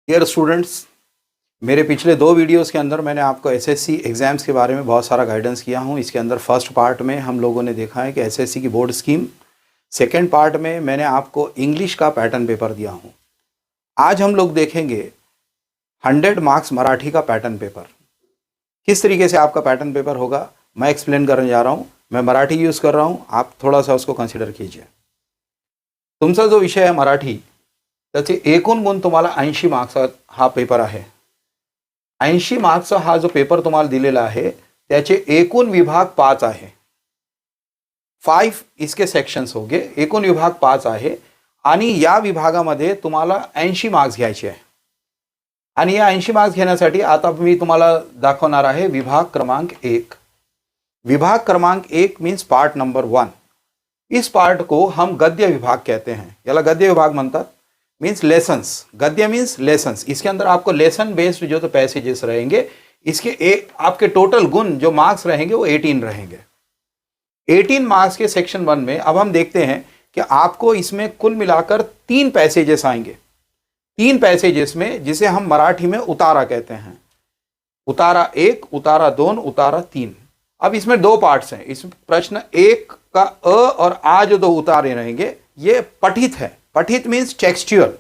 Dear students, मेरे पिछले 2 videos के अंदर मैंने आपको एसएससी एग्ज़ाम्स के बारे में बहुत सारा गाइडेंस किया हूं। इसके अंदर फर्स्ट पार्ट में हम लोगों ने देखा है कि एसएससी की बोर्ड स्कीम, सेकंड पार्ट में मैंने आपको इंग्लिश का पैटर्न पेपर दिया हूं। आज हम लोग देखेंगे 100 मार्क्स मराठी का पैटर्न पेपर। किस तरीके से आपका पैटर्न पेपर होगा मैं एक्सप्लेन करने जा रहा हूँ। मैं मराठी यूज़ कर रहा हूँ, आप थोड़ा सा उसको कंसिडर कीजिए। तुमचा जो विषय आहे मराठी, त्याचे एकूण गुण तुम्हाला 80 मार्क्स हा पेपर आहे। 80 मार्क्सचा हा जो पेपर तुम्हाला दिलेला आहे त्याचे एकूण विभाग 5 आहे। 5 इसके सेक्शन्स होंगे, एकूण विभाग 5 आहे आणि या विभागामध्ये तुम्हाला 80 मार्क्स घ्यायचे आहे। आणि या 80 मार्क्स घेण्यासाठी आता मी तुम्हाला दाखवणार आहे विभाग क्रमांक 1। विभाग क्रमांक 1 मीन्स पार्ट नंबर 1। इस पार्ट को हम गद्य विभाग कहते हैं, याला गद्य विभाग म्हणतात। मीन्स लेसन्स, गद्य मीन्स लेसन्स। इसके अंदर आपको लेसन बेस्ड जो तो पैसेजेस रहेंगे, इसके आपके टोटल गुण जो मार्क्स रहेंगे वो 18 रहेंगे। 18 मार्क्स के सेक्शन 1 में अब हम देखते हैं कि आपको इसमें कुल मिलाकर 3 पैसेजेस आएंगे। 3 पैसेजेस में जिसे हम मराठी में उतारा कहते हैं, उतारा 1, उतारा 2, उतारा 3। अब इसमें 2 पार्ट्स हैं। इस प्रश्न 1 का अ और आ जो 2 उतारे रहेंगे ये पठित है। पठित means textual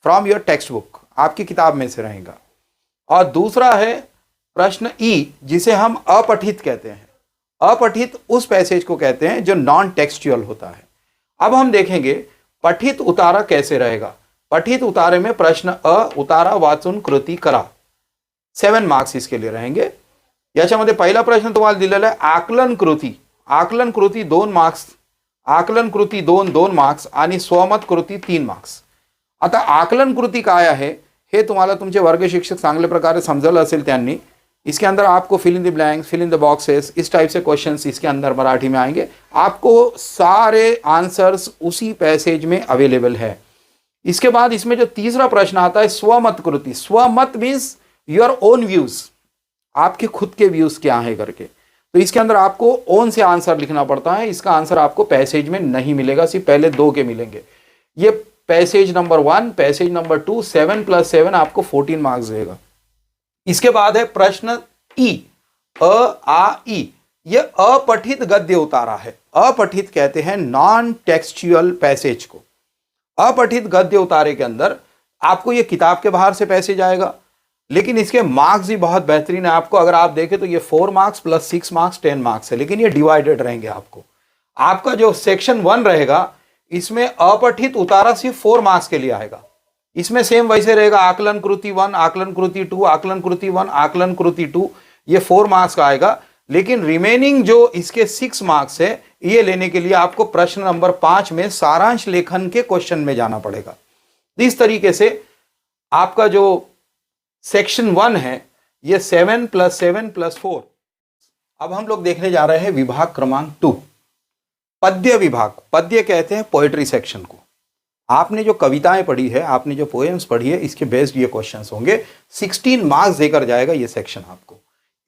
from your textbook, आपकी किताब में से रहेगा। और दूसरा है प्रश्न ई जिसे हम अपठित कहते हैं। अपठित उस पैसेज को कहते हैं जो नॉन टेक्सचुअल होता है। अब हम देखेंगे पठित उतारा कैसे रहेगा। पठित उतारे में प्रश्न अ, उतारा वाचून कृती करा, 7 मार्क्स इसके लिए रहेंगे। याच्यामध्ये पहिला प्रश्न तुम्हाला दिलेला आहे आकलन कृती। आकलन कृती 2 मार्क्स, आकलन कृती 2 मार्क्स आणि स्वमत कृती 3 मार्क्स। आता आकलन कृती काय आहे हे तुम्हाला तुमचे वर्ग शिक्षक चांगल्या प्रकारे समजलं असेल त्यांनी। इसके अंदर आपको fill in the blanks, fill in the boxes, इस टाइप से क्वेश्चंस इसके अंदर मराठी में आएंगे। आपको सारे आंसर्स उसी पैसेज में अवेलेबल है। इसके बाद इसमें जो तीसरा प्रश्न आता है स्वमत कृति। स्वमत मीन्स योर ओन व्यूज, आपके खुद के व्यूज क्या है करके। तो इसके अंदर आपको ओन से आंसर लिखना पड़ता है। इसका आंसर आपको पैसेज में नहीं मिलेगा, सिर्फ पहले 2 के मिलेंगे। ये पैसेज नंबर 1, पैसेज नंबर 2, 7 + 7 आपको 14 मार्क्स देगा। इसके बाद है प्रश्न ई, अ आ ई। ये अपठित गद्य उतारा है। अपठित कहते हैं नॉन टेक्सचुअल पैसेज को। अपठित गद्य उतारे के अंदर आपको ये किताब के बाहर से पैसेज आएगा, लेकिन इसके मार्क्स भी बहुत बेहतरीन है। आपको अगर आप देखें तो ये 4 मार्क्स + 6 मार्क्स 10 मार्क्स है, लेकिन ये डिवाइडेड रहेंगे। आपका जो सेक्शन 1 रहेगा इसमें अपठित उतारा सिर्फ 4 मार्क्स के लिए आएगा। इसमें सेम वैसे रहेगा, आकलन कृति 1, आकलन कृति 2, आकलन कृति 1, आकलन कृति 2, ये 4 मार्क्स का आएगा। लेकिन रिमेनिंग जो इसके 6 मार्क्स है ये लेने के लिए आपको प्रश्न नंबर 5 में सारांश लेखन के क्वेश्चन में जाना पड़ेगा। इस तरीके से आपका जो सेक्शन 1 है ये 7 + 7 + 4। अब हम लोग देखने जा रहे हैं विभाग क्रमांक 2, पद्य विभाग। पद्य कहते हैं पोएट्री सेक्शन को। आपने जो कविताएं पढ़ी है, आपने जो पोएम्स पढ़ी है, इसके बेस्ड ये क्वेश्चंस होंगे। 16 मार्क्स देकर जाएगा ये सेक्शन आपको।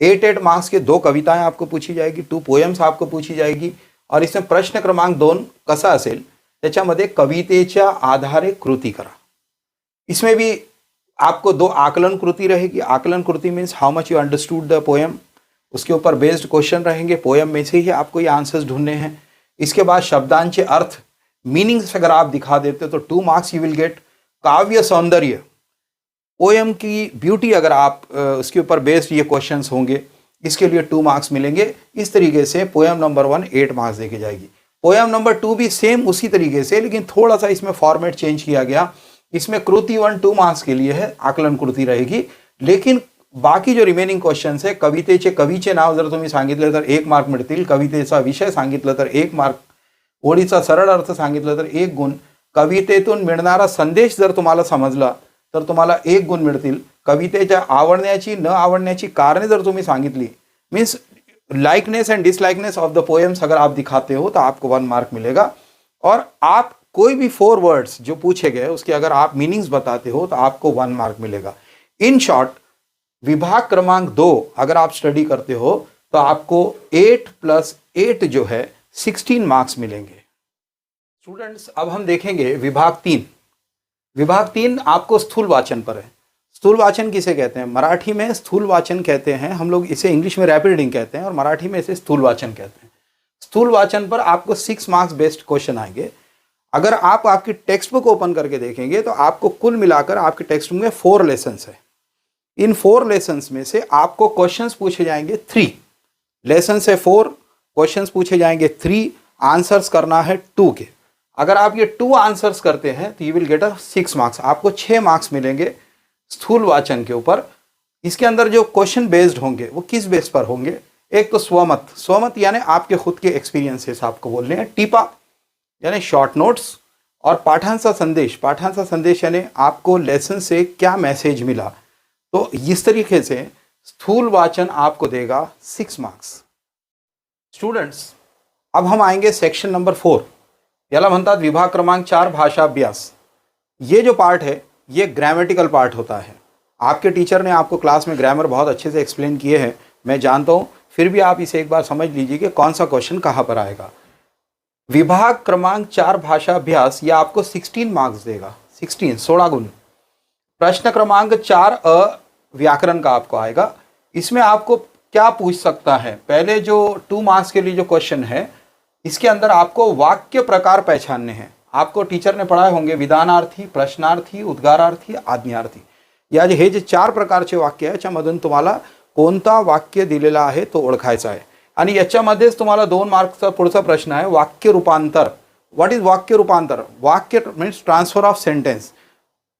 8 मार्क्स के 2 कविताएं आपको पूछी जाएगी, 2 पोएम्स आपको पूछी जाएगी। और इसमें प्रश्न क्रमांक 2 कसा असेल त्याच्यामध्ये कवितेच्या आधारे कृती करा। इसमें भी आपको 2 आकलन कृति रहेगी। आकलन कृति means how much you understood the poem, उसके ऊपर बेस्ड क्वेश्चन रहेंगे। पोएम में से ही आपको ये आंसर्स ढूंढने हैं। इसके बाद शब्दांचे अर्थ, मीनिंग्स अगर आप दिखा देते हो तो 2 मार्क्स यू विल गेट। काव्य सौंदर्य, पोएम की ब्यूटी अगर आप उसके ऊपर बेस्ड ये क्वेश्चंस होंगे, इसके लिए 2 मार्क्स मिलेंगे। इस तरीके से पोएम नंबर 1 8 मार्क्स देके जाएगी। पोएम नंबर 2 भी सेम उसी तरीके से, लेकिन थोड़ा सा इसमें फॉर्मेट चेंज किया गया। इसमें कृति 1 2 मार्क्स के लिए है, आकलन कृति रहेगी। लेकिन बाकी जो रिमेनिंग क्वेश्चन्स है, कवितेचे कवीचे नाव जर तुम्ही सांगितले तर 1 मार्क मिळतील, कवितेचा विषय सांगितलं तर 1 मार्क, ओळीचा सरळ अर्थ सांगितलं तर 1 गुण, कवितेतून मिळणारा संदेश जर तुम्हाला समजला तर तुम्हाला 1 गुण मिळतील। कवितेच्या आवडण्याची न आवडण्याची कारणे जर तुम्ही सांगितली, means likeness and dislikeness of the poems अगर आप दिखाते हो तो आपको 1 मार्क मिलेगा। और आप कोई भी 4 वर्ड्स जो पूछे गए उसके अगर आप मीनिंग्स बताते हो तो आपको 1 मार्क मिलेगा। इन शॉर्ट विभाग क्रमांक 2 अगर आप स्टडी करते हो तो आपको 8 + 8 जो है 16 मार्क्स मिलेंगे। स्टूडेंट्स अब हम देखेंगे विभाग 3। विभाग 3 आपको स्थूल वाचन पर है। स्थूल वाचन किसे कहते हैं? मराठी में स्थूल वाचन कहते हैं हम लोग, इसे इंग्लिश में रैपिड रीडिंग कहते हैं और मराठी में इसे स्थूल वाचन कहते हैं। स्थूल वाचन पर आपको 6 मार्क्स बेस्ड क्वेश्चन आएंगे। अगर आप आपकी टेक्स्ट बुक ओपन करके देखेंगे तो आपको कुल मिलाकर आपकी टेक्स्ट बुक में 4 लेसन्स है। इन 4 लेसन्स में से आपको क्वेश्चंस पूछे जाएंगे 3। लेसन से 4 क्वेश्चंस पूछे जाएंगे 3, आंसर्स करना है 2 के। अगर आप ये 2 आंसर्स करते हैं तो यू विल गेट 6 मार्क्स, आपको 6 मार्क्स मिलेंगे स्थूल वाचन के ऊपर। इसके अंदर जो क्वेश्चन बेस्ड होंगे वो किस बेस पर होंगे? एक तो स्वमत, स्वमत यानी आपके खुद के एक्सपीरियंसेस आपको बोलने हैं। टीपा यानी शॉर्ट नोट्स, और पाठांसा संदेश, पाठांसा संदेश यानी आपको लेसन से क्या मैसेज मिला। तो इस तरीके से स्थूल वाचन आपको देगा 6 मार्क्स। स्टूडेंट्स, अब हम आएंगे सेक्शन नंबर 4, याला म्हणतात विभाग क्रमांक 4 भाषा अभ्यास। ये जो पार्ट है ये ग्रामेटिकल पार्ट होता है। आपके टीचर ने आपको क्लास में ग्रामर बहुत अच्छे से एक्सप्लेन किए हैं, मैं जानता हूँ, फिर भी आप इसे एक बार समझ लीजिए कि कौन सा क्वेश्चन कहाँ पर आएगा। विभाग क्रमांक 4 भाषा अभ्यास ये आपको 16 मार्क्स देगा, 16 गुण। प्रश्न क्रमांक 4 व्याकरण का आपको आएगा। इसमें आपको क्या पूछ सकता है? पहले जो 2 मार्क्स के लिए जो क्वेश्चन है इसके अंदर आपको वाक्य प्रकार पहचानने हैं। आपको टीचर ने पढ़ाए होंगे विधानार्थी, प्रश्नार्थी, उद्गारार्थी, आज्ञार्थी। या हे जे 4 प्रकारचे वाक्य आहे याच्यामधून तुम्हाला कोणता वाक्य दिलेला आहे तो ओळखायचा आहे। आणि याच्यामध्येच तुम्हाला 2 मार्क्सचा पुढचा प्रश्न आहे वाक्य रूपांतर। व्हाट इज वाक्य रूपांतर? वाक्य मीन्स ट्रांसफर ऑफ सेंटेंस।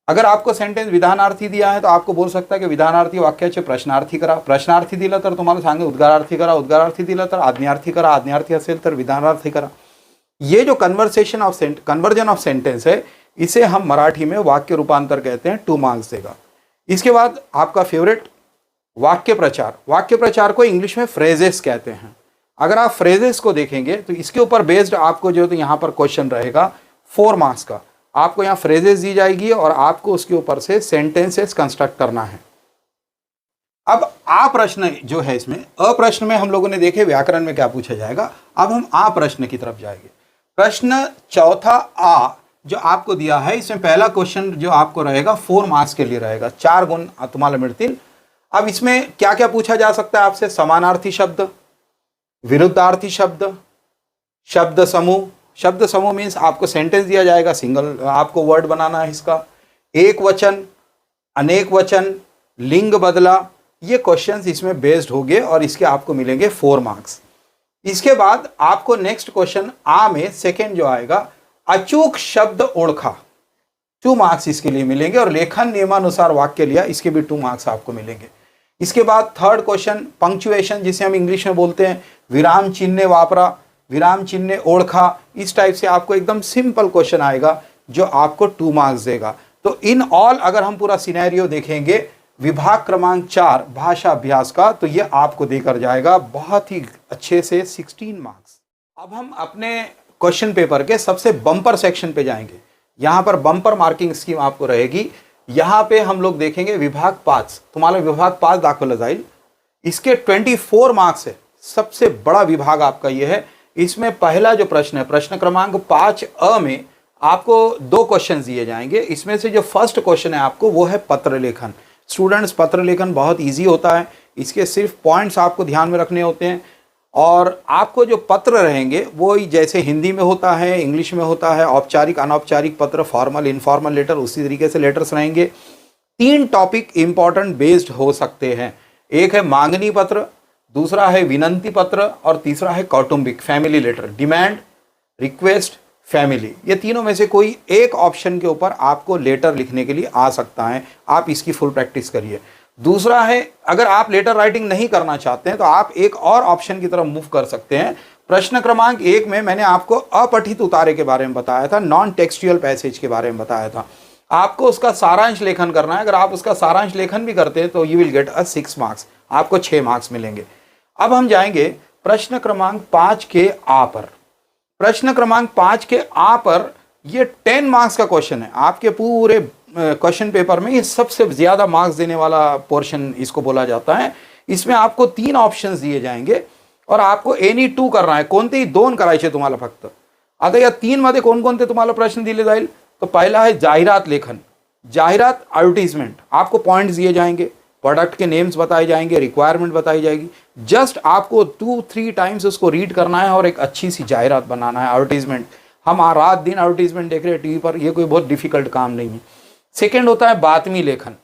अगर आपको सेंटेंस विधानार्थी दिया है तो आपको बोल सकता है कि विधानार्थी वाक्याचे प्रश्नार्थी करा। प्रश्नार्थी दिलं तर तुम्हाला सांगे उद्गारार्थी करा। उद्गारार्थी दिलं तर आज्ञार्थी करा। आज्ञार्थी असेल तर विधानार्थी करा। ये जो कन्वर्जन ऑफ सेंटेंस है इसे हम मराठी में वाक्य रूपांतर कहते हैं। 2 मार्क्स देगा। इसके बाद आपका फेवरेट वाक्य प्रचार। वाक्य प्रचार को इंग्लिश में फ्रेजेस कहते हैं। अगर आप फ्रेजेस को देखेंगे तो इसके ऊपर बेस्ड आपको जो तो यहाँ पर क्वेश्चन रहेगा 4 मार्क्स का। आपको यहाँ फ्रेजेस दी जाएगी और आपको उसके ऊपर से सेंटेंसेस कंस्ट्रक्ट करना है। अब आ प्रश्न जो है इसमें, अ प्रश्न में हम लोगों ने देखे व्याकरण में क्या पूछा जाएगा। अब हम आ प्रश्न की तरफ जाएंगे। प्रश्न चौथा आ जो आपको दिया है इसमें पहला क्वेश्चन जो आपको रहेगा 4 मार्क्स के लिए रहेगा, 4 गुण तुम्हाला मिळतील। अब इसमें क्या क्या पूछा जा सकता है आपसे? समानार्थी शब्द, विरुद्धार्थी शब्द, शब्द समूह। शब्द समूह मीन्स आपको सेंटेंस दिया जाएगा, सिंगल आपको वर्ड बनाना है इसका। एक वचन, अनेक वचन, लिंग बदला, ये क्वेश्चंस इसमें बेस्ड होंगे और इसके आपको मिलेंगे 4 मार्क्स। इसके बाद आपको नेक्स्ट क्वेश्चन आ में सेकेंड जो आएगा अचूक शब्द ओळखा, 2 मार्क्स इसके लिए मिलेंगे। और लेखन नियमानुसार वाक्य लिया, इसके भी 2 मार्क्स आपको मिलेंगे। इसके बाद थर्ड क्वेश्चन पंक्चुएशन, जिसे हम इंग्लिश में बोलते हैं, विराम चिन्ह वापरा, विराम चिन्ह ओळखा। इस टाइप से आपको एकदम सिंपल क्वेश्चन आएगा जो आपको 2 मार्क्स देगा। तो इन ऑल अगर हम पूरा सिनेरियो देखेंगे विभाग क्रमांक 4 भाषा अभ्यास का, तो ये आपको देकर जाएगा बहुत ही अच्छे से 16 मार्क्स। अब हम अपने क्वेश्चन पेपर के सबसे बम्पर सेक्शन पे जाएंगे। यहाँ पर बम्पर मार्किंग स्कीम आपको रहेगी। यहाँ पे हम लोग देखेंगे विभाग 5, तुम्हारा विभाग 5 दाखवलं जाईल। इसके 24 मार्क्स है, सबसे बड़ा विभाग आपका ये है। इसमें पहला जो प्रश्न है प्रश्न क्रमांक 5 अ में आपको 2 क्वेश्चन दिए जाएंगे। इसमें से जो फर्स्ट क्वेश्चन है आपको वो है पत्र लेखन। स्टूडेंट्स, पत्र लेखन बहुत इजी होता है, इसके सिर्फ पॉइंट्स आपको ध्यान में रखने होते हैं। और आपको जो पत्र रहेंगे वो जैसे हिंदी में होता है, इंग्लिश में होता है, औपचारिक अनौपचारिक पत्र, फॉर्मल इनफॉर्मल लेटर, उसी तरीके से लेटर्स रहेंगे। 3 टॉपिक इंपॉर्टेंट बेस्ड हो सकते हैं। एक है मांगनी पत्र, दूसरा है विनंती पत्र और तीसरा है कौटुंबिक family letter. Demand, request, family, ये तीनों में से कोई एक ऑप्शन के ऊपर आपको लेटर लिखने के लिए आ सकता है। आप इसकी फुल प्रैक्टिस करिए। दूसरा है अगर आप लेटर राइटिंग नहीं करना चाहते हैं तो आप एक और ऑप्शन की तरफ मूव कर सकते हैं। प्रश्न क्रमांक 1 में मैंने आपको अपठित उतारे के बारे में बताया था, नॉन टेक्सचुअल पैसेज के बारे में बताया था। आपको उसका सारांश लेखन करना है। अगर आप उसका सारांश लेखन भी करते हैं तो यू विल गेट 6 मार्क्स, आपको 6 मार्क्स मिलेंगे। अब हम जाएंगे प्रश्न क्रमांक 5 के आ पर। प्रश्न क्रमांक 5 के आ पर ये 10 मार्क्स का क्वेश्चन है। आपके पूरे क्वेश्चन पेपर में ये सबसे ज़्यादा मार्क्स देने वाला पोर्शन इसको बोला जाता है। इसमें आपको 3 ऑप्शंस दिए जाएंगे और आपको एनी 2 करना आहे, कोणतेही 2 करायचे तुम्हाला फक्त। आता या 3 मध्ये कोणकोणते तुम्हाला प्रश्न दिले जाईल? तो पहला है जाहिरात लेखन। जाहिरात एडवर्टीजमेंट, आपको पॉइंट्स दिए जाएंगे, प्रोडक्ट के नेम्स बताए जाएंगे, रिक्वायरमेंट बताई जाएगी, जस्ट आपको 2-3 टाइम्स उसको रीड करना है और एक अच्छी सी जाहिरात बनाना है, एडवर्टीजमेंट। हम रात दिन एडवर्टीजमेंट देख रहे हैं टीवी पर, ये कोई बहुत डिफिकल्ट काम नहीं है। सेकेंड होता है बातमी लेखन।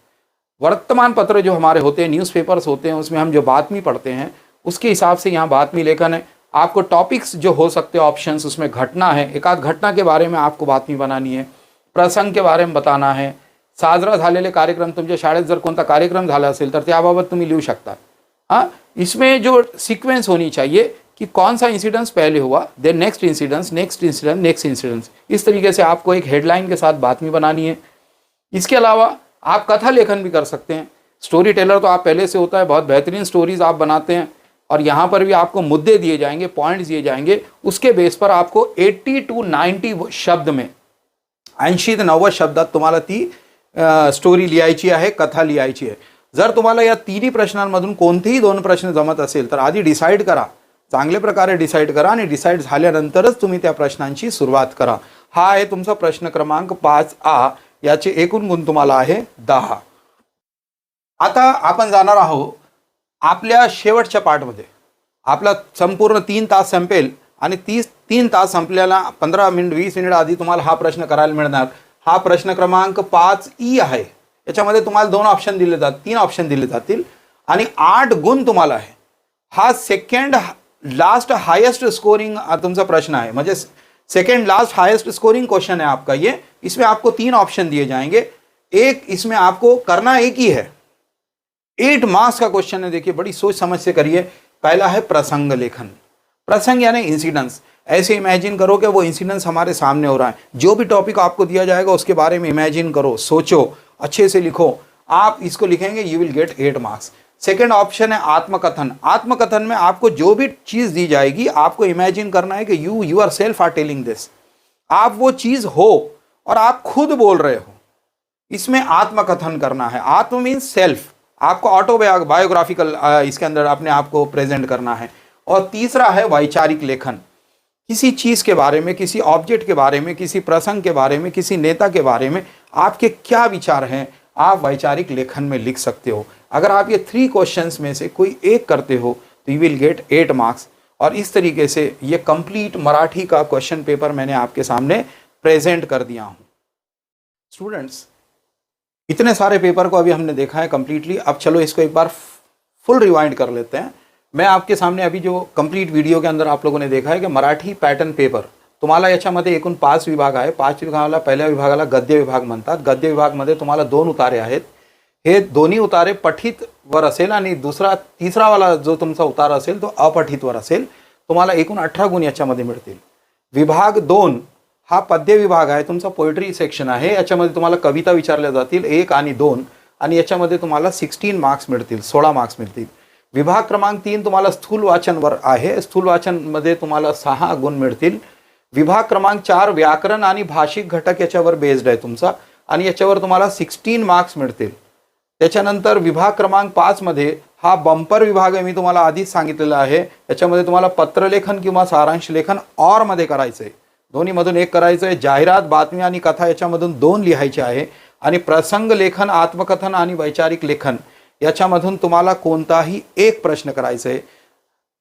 वर्तमान पत्र जो हमारे होते हैं, न्यूज़पेपर्स होते हैं, उसमें हम जो बातमी पढ़ते हैं उसके हिसाब से यहाँ बातमी लेखन है। आपको टॉपिक्स जो हो सकते हैं ऑप्शंस, उसमें घटना है, एक आध घटना के बारे में आपको बातमी बनानी है, प्रसंग के बारे में बताना है, साजरा झालेले कार्यक्रम, तुमच्या शाळेत जर कोणता कार्यक्रम झाला असेल तर त्याबाबत तुम्ही लिहू शकता। हाँ, इसमें जो सीक्वेंस होनी चाहिए कि कौन सा इंसिडेंस पहले हुआ, then next incidents, next incidents, next incidents, इस तरीके से आपको एक हेडलाइन के साथ बातमी बनानी है। इसके अलावा आप कथा लेखन भी कर सकते हैं। स्टोरी टेलर तो आप पहले से होता है, बहुत बेहतरीन स्टोरीज आप बनाते हैं, और यहाँ पर भी आपको मुद्दे दिए जाएंगे, पॉइंट्स दिए जाएंगे, उसके बेस पर आपको 80 to 90 शब्द में, 80 ते 90 शब्दात तुम्हाला ती स्टोरी लिहायची आहे, कथा लिहायची आहे। जर तुम्हाला या तिन्ही प्रश्नांमधून कोणतेही 2 प्रश्न जमत असेल तर आधी डिसाईड करा, चांगल्या प्रकारे डिसाईड करा, आणि डिसाईड झाल्यानंतरच तुम्ही त्या प्रश्नांची सुरुवात करा। हा आहे तुमचा प्रश्न क्रमांक 5A, याचे एकूण गुण तुम्हाला आहे 10। आता आपण जाणार आहोत आपल्या शेवटच्या पार्टमध्ये। आपला संपूर्ण 3 तास संपेल आणि 3 तास संपल्याला 15 मिनिट 20 मिनिट आधी तुम्हाला हा प्रश्न करायला मिळणार। हा प्रश्न क्रमांक 5E आहे। याच्यामध्ये तुम्हाला 2 ऑप्शन दिले जातात, 3 ऑप्शन दिले जातील आणि 8 गुण तुम्हाला आहे। हा सेकंड लास्ट हाईएस्ट स्कोरिंग तुमचा प्रश्न है, म्हणजे second last highest scoring question है आपका ये। इसमें आपको 3 ऑप्शन दिए जाएंगे, एक इसमें आपको करना एक ही है, 8 मार्क्स का क्वेश्चन है। देखिए बड़ी सोच समझ से करिए। पहला है प्रसंग लेखन। प्रसंग यानी इंसिडेंस। ऐसे इमेजिन करो कि वो इंसिडेंस हमारे सामने हो रहा है, जो भी टॉपिक आपको दिया जाएगा उसके बारे में इमेजिन करो, सोचो, अच्छे से लिखो। आप इसको लिखेंगे, you will get 8 marks. Second option है आत्मकथन। आत्मकथन में आपको जो भी चीज दी जाएगी आपको इमेजिन करना है कि you are self are telling this, आप वो चीज हो और आप खुद बोल रहे हो, इसमें आत्मकथन करना है। आत्म मीन्स सेल्फ, आपको ऑटोबायोग्राफिकल इसके अंदर अपने आप को प्रेजेंट करना है। और तीसरा है वैचारिक लेखन। किसी चीज के बारे में, किसी ऑब्जेक्ट के बारे में, किसी प्रसंग के बारे में, किसी नेता के बारे में आपके क्या विचार हैं, आप वैचारिक लेखन में लिख सकते हो। अगर आप ये 3 क्वेश्चंस में से कोई एक करते हो तो यू विल गेट 8 मार्क्स। और इस तरीके से ये कंप्लीट मराठी का क्वेश्चन पेपर मैंने आपके सामने प्रेजेंट कर दिया हूँ। स्टूडेंट्स, इतने सारे पेपर को अभी हमने देखा है कंप्लीटली। अब चलो इसको एक बार फुल रिवाइंड कर लेते हैं। मैं आपके सामने अभी जो कंप्लीट वीडियो के अंदर आप लोगों ने देखा है कि मराठी पॅटर्न पेपर तुम्हाला याच्यामध्ये एकूण 5 विभाग आहे। 5 विभागाला, पहिल्या विभागाला गद्य विभाग म्हणतात। गद्य विभागमध्ये तुम्हाला 2 उतारे आहेत। हे दोन्ही उतारे पठित वर असेल आणि तिसरा वाला जो तुमचा उतार असेल तो अपठित वर असेल। तुम्हाला एकूण 18 गुण याच्यामध्ये मिळतील। विभाग 2 हा पद्य विभाग आहे, तुमचा पोएट्री सेक्शन आहे। याच्यामध्ये तुम्हाला कविता विचारल्या जातील 1 आणि 2, आणि याच्यामध्ये तुम्हाला 16 मार्क्स मिळतील, 16 मार्क्स मिळतील। विभाग क्रमांक 3 तुम्हाला स्थूल वाचनवर आहे। स्थूल वाचनमध्ये तुम्हाला 6 गुण मिळतील। विभाग क्रमांक 4 व्याकरण आणि भाषिक घटक याच्यावर बेस्ड आहे तुमचा, आणि याच्यावर तुम्हाला 16 मार्क्स मिळतील। त्याच्यानंतर विभाग क्रमांक 5 मध्ये हा बंपर विभाग आहे, मी तुम्हाला आधीच सांगितलेला आहे। याच्यामध्ये तुम्हाला पत्रलेखन किंवा सारांश लेखन और मध्ये करायचं आहे, दोन्हीमधून एक करायचं आहे। जाहिरात, बातमी आणि कथा याच्यामधून 2 लिहायचे आहे, आणि प्रसंग लेखन, आत्मकथन आणि वैचारिक लेखन याच्यामधून तुम्हाला कोणताही एक प्रश्न करायचा है।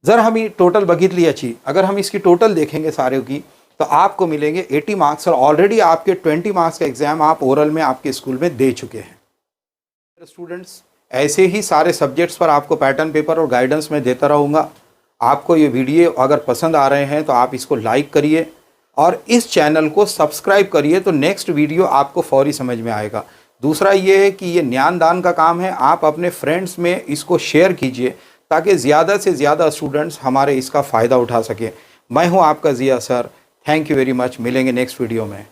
जर हम टोटल बघितली याची, अगर हम इसकी टोटल देखेंगे सारे की, तो आपको मिलेंगे 80 मार्क्स। और ऑलरेडी आपके 20 मार्क्स का एग्जाम आप ओरल में आपके स्कूल में दे चुके हैं। स्टूडेंट्स, ऐसे ही सारे सब्जेक्ट्स पर आपको पैटर्न पेपर और गाइडेंस में देता रहूँगा। आपको ये वीडियो अगर पसंद आ रहे हैं तो आप इसको लाइक करिए और इस चैनल को सब्सक्राइब करिए, तो नेक्स्ट वीडियो आपको फौरी समझ में आएगा। दूसरा ये है कि ये ज्ञान दान का काम है, आप अपने फ्रेंड्स में इसको शेयर कीजिए ताकि ज़्यादा से ज़्यादा स्टूडेंट्स हमारे इसका फ़ायदा उठा सकें। मैं हूँ आपका Zia sir, thank you very much. मिलेंगे नेक्स्ट वीडियो में।